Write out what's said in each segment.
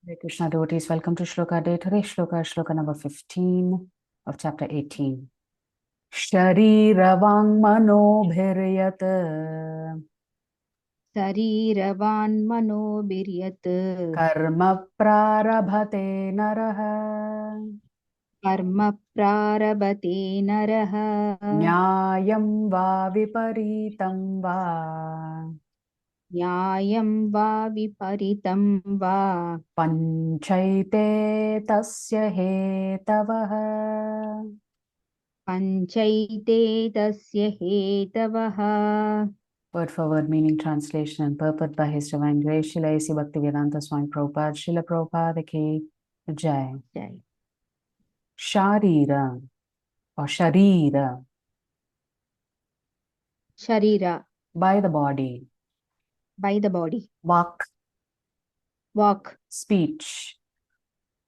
Hare Krishna devotees, welcome to Shloka Day. Today's Shloka is Shloka number 15 of chapter 18. Sharirvang manobhiryat शरीरवान् मनोभिर्यत् karma prarabhate naraha कर्म प्रारभते नरः nyayam va viparitam va न्यायं वा विपरीतं वा panchaite tasya hetavah. पञ्चैते तस्य हेतवः. Word for word meaning translation and purport by His Divine Grace Srila A.C. Bhaktivedanta Swami Prabhupada, Srila Prabhupada ki Jai. Jai. Sharira or Sharira, Sharira, by the body. by the body. Vak, Walk, speech.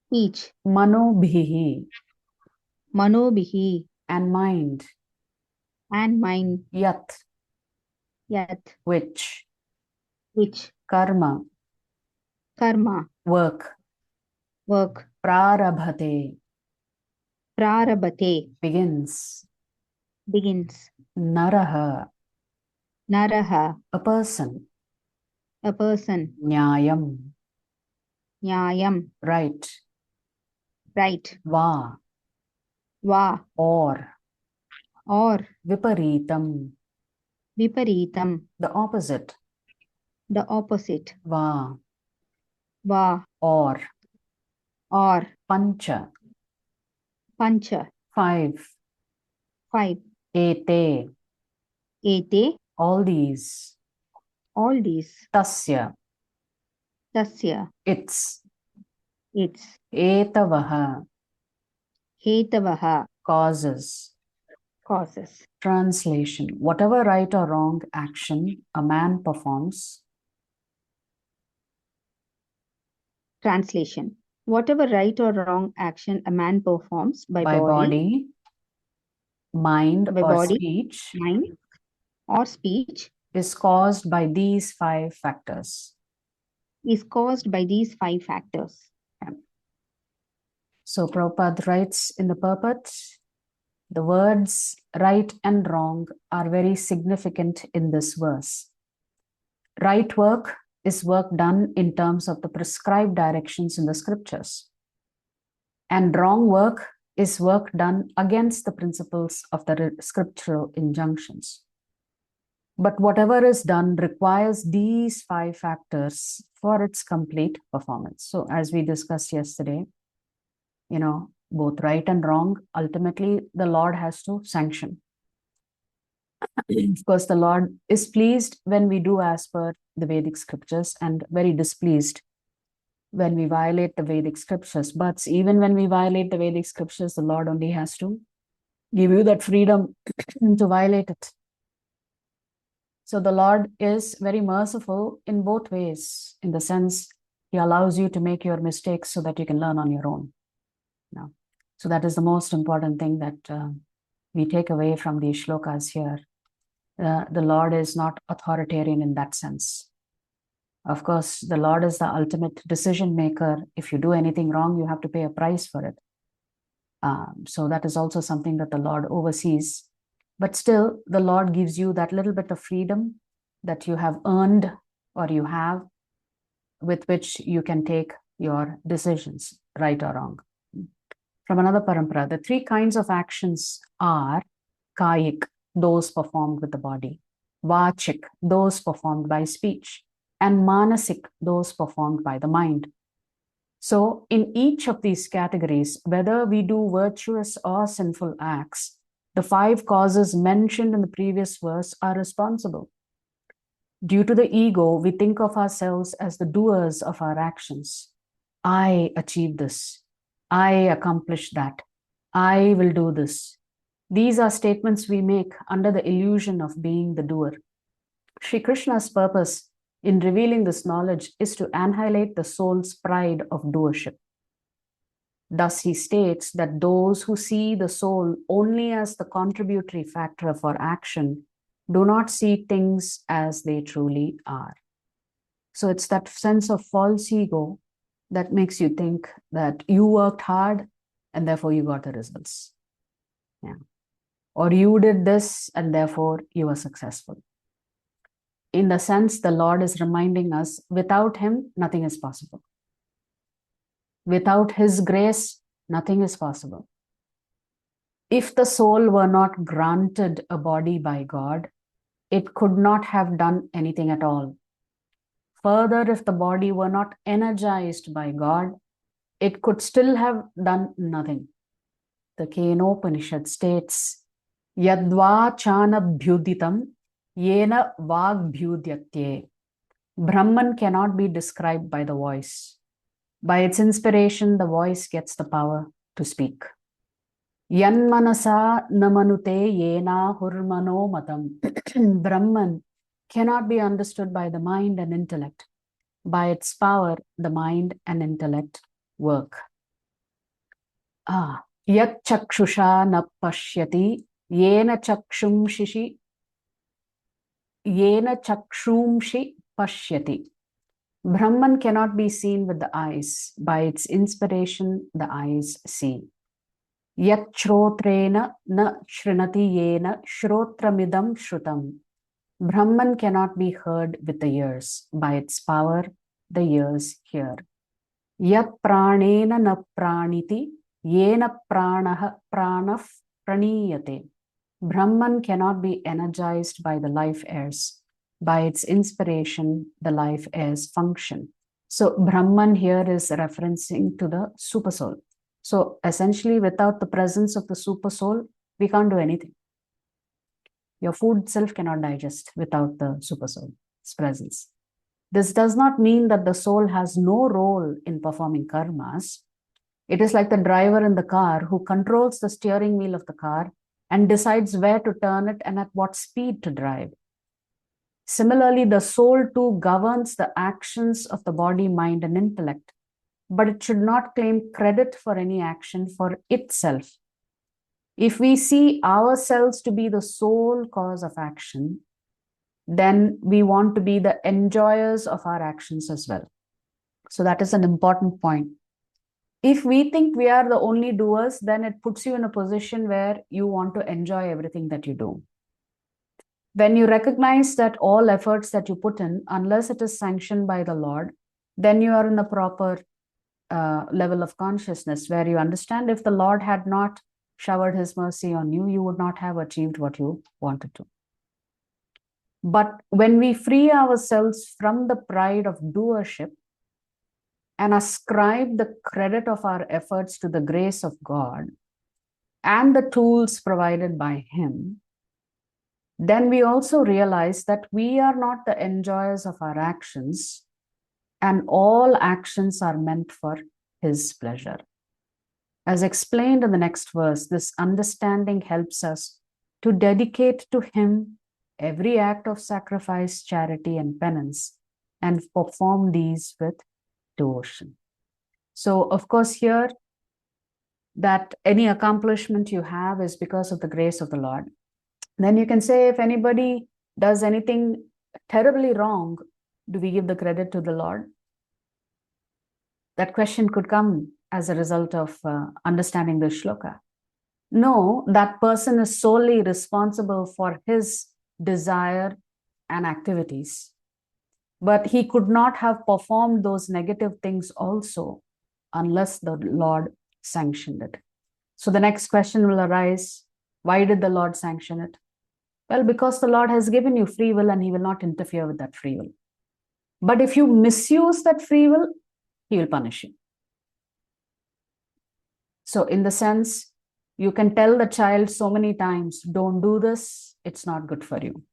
speech. Manobhihi, मनोभिः, and mind. and mind. Yat, Yat, which. which. Karma, Karma, work. work. Prarabhate, Prarabhate, begins. begins. Naraha, Naraha, a person. a person. Nyayam, Nyayam, right. right. Va, Va, or. Viparitam, viparitam, the opposite. the opposite. Va, Va, or. Pancha, pancha, five. 5. Ete, Ete, all these. all these. Tasya, Tasya, its. Etavaha, hetavaha, causes. causes. Translation: whatever right or wrong action a man performs. Translation: whatever right or wrong action a man performs by body, mind, or speech mind, or speech is caused by these 5 factors. is caused by these 5 factors. So Prabhupada writes in the purport, the words right and wrong are very significant in this verse. Right work is work done in terms of the prescribed directions in the scriptures. And wrong work is work done against the principles of the scriptural injunctions. But whatever is done requires these 5 factors for its complete performance. So as we discussed yesterday, both right and wrong, ultimately the Lord has to sanction. Of course, the Lord is pleased when we do as per the Vedic scriptures and very displeased when we violate the Vedic scriptures. But even when we violate the Vedic scriptures, the Lord only has to give you that freedom to violate it. So the Lord is very merciful in both ways, in the sense He allows you to make your mistakes so that you can learn on your own. So that is the most important thing that we take away from these shlokas here. The Lord is not authoritarian in that sense. Of course, the Lord is the ultimate decision maker. If you do anything wrong, you have to pay a price for it. So that is also something that the Lord oversees. But still, the Lord gives you that little bit of freedom that you have earned or you have, with which you can take your decisions, right or wrong. From another parampara, the 3 kinds of actions are kayik, those performed with the body, vachik, those performed by speech, and manasik, those performed by the mind. So in each of these categories, whether we do virtuous or sinful acts, the 5 causes mentioned in the previous verse are responsible. Due to the ego, we think of ourselves as the doers of our actions. I achieved this. I accomplished that. I will do this. These are statements we make under the illusion of being the doer. Shri Krishna's purpose in revealing this knowledge is to annihilate the soul's pride of doership. Thus, he states that those who see the soul only as the contributory factor for action do not see things as they truly are. So it's that sense of false ego that makes you think that you worked hard and therefore you got the results. Yeah. Or you did this and therefore you were successful. In the sense, the Lord is reminding us, without Him, nothing is possible. Without His grace, nothing is possible. If the soul were not granted a body by God, it could not have done anything at all. Further, if the body were not energized by God, it could still have done nothing. The Kenopanishad states, Yadva chana bhyuditam yena vag bhyudyatye. Brahman cannot be described by the voice. By its inspiration, the voice gets the power to speak. Yanmanasa namanute yena hurmano matam. Brahman cannot be understood by the mind and intellect. By its power, the mind and intellect work. Yat chakshusha na pashyati yena chakshumshi pashyati. Brahman cannot be seen with the eyes. By its inspiration, the eyes see. Yat shrotrena na shrinati yena shrotramidam shrutam. Brahman cannot be heard with the ears. By its power, the ears hear. Yat pranena na praniti yena pranah praniyate. Brahman cannot be energized by the life airs. By its inspiration, the life airs function. So Brahman here is referencing to the supersoul. So essentially, without the presence of the supersoul, we can't do anything. Your food itself cannot digest without the supersoul's presence. This does not mean that the soul has no role in performing karmas. It is like the driver in the car who controls the steering wheel of the car and decides where to turn it and at what speed to drive. Similarly, the soul too governs the actions of the body, mind, and intellect, but it should not claim credit for any action for itself. If we see ourselves to be the sole cause of action, then we want to be the enjoyers of our actions as well. So that is an important point. If we think we are the only doers, then it puts you in a position where you want to enjoy everything that you do. When you recognize that all efforts that you put in, unless it is sanctioned by the Lord, then you are in the proper level of consciousness where you understand if the Lord had not showered His mercy on you, you would not have achieved what you wanted to. But when we free ourselves from the pride of doership and ascribe the credit of our efforts to the grace of God and the tools provided by Him, then we also realize that we are not the enjoyers of our actions, and all actions are meant for His pleasure. As explained in the next verse, this understanding helps us to dedicate to Him every act of sacrifice, charity, and penance, and perform these with devotion. So, of course, here, that any accomplishment you have is because of the grace of the Lord. Then you can say, if anybody does anything terribly wrong, do we give the credit to the Lord? That question could come as a result of understanding the shloka. No, that person is solely responsible for his desire and activities. But he could not have performed those negative things also unless the Lord sanctioned it. So the next question will arise, why did the Lord sanction it? Well, because the Lord has given you free will and He will not interfere with that free will. But if you misuse that free will, He will punish you. So in the sense, you can tell the child so many times, don't do this, it's not good for you.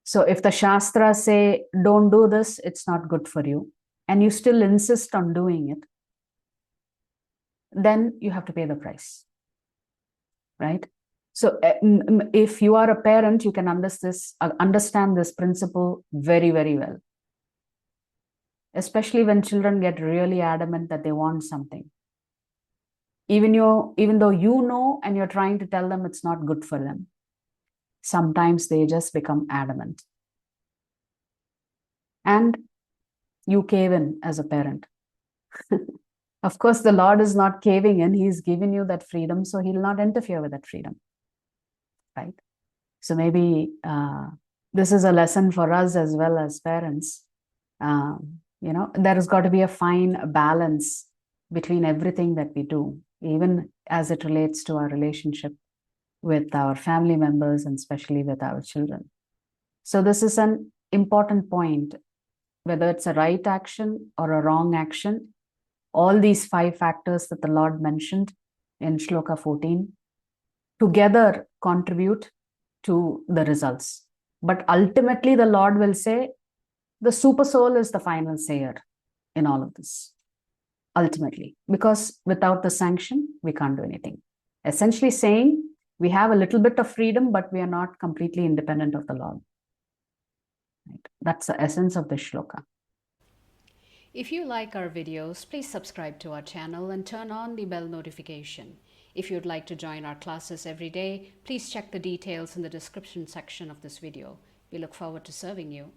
So if the Shastras say, don't do this, it's not good for you, and you still insist on doing it, then you have to pay the price, right? So if you are a parent, you can understand this principle very, very well. Especially when children get really adamant that they want something. Even though you know and you're trying to tell them it's not good for them, sometimes they just become adamant. And you cave in as a parent. Of course, the Lord is not caving in. He's given you that freedom, so he'll not interfere with that freedom, right? So maybe this is a lesson for us as well as parents. There has got to be a fine balance between everything that we do, even as it relates to our relationship with our family members and especially with our children. So this is an important point, whether it's a right action or a wrong action. All these 5 factors that the Lord mentioned in Sloka 14 together contribute to the results. But ultimately, the Lord will say, the super soul is the final sayer in all of this. Ultimately, because without the sanction, we can't do anything. Essentially saying, we have a little bit of freedom, but we are not completely independent of the Lord. Right? That's the essence of the shloka. If you like our videos, please subscribe to our channel and turn on the bell notification. If you'd like to join our classes every day, please check the details in the description section of this video. We look forward to serving you.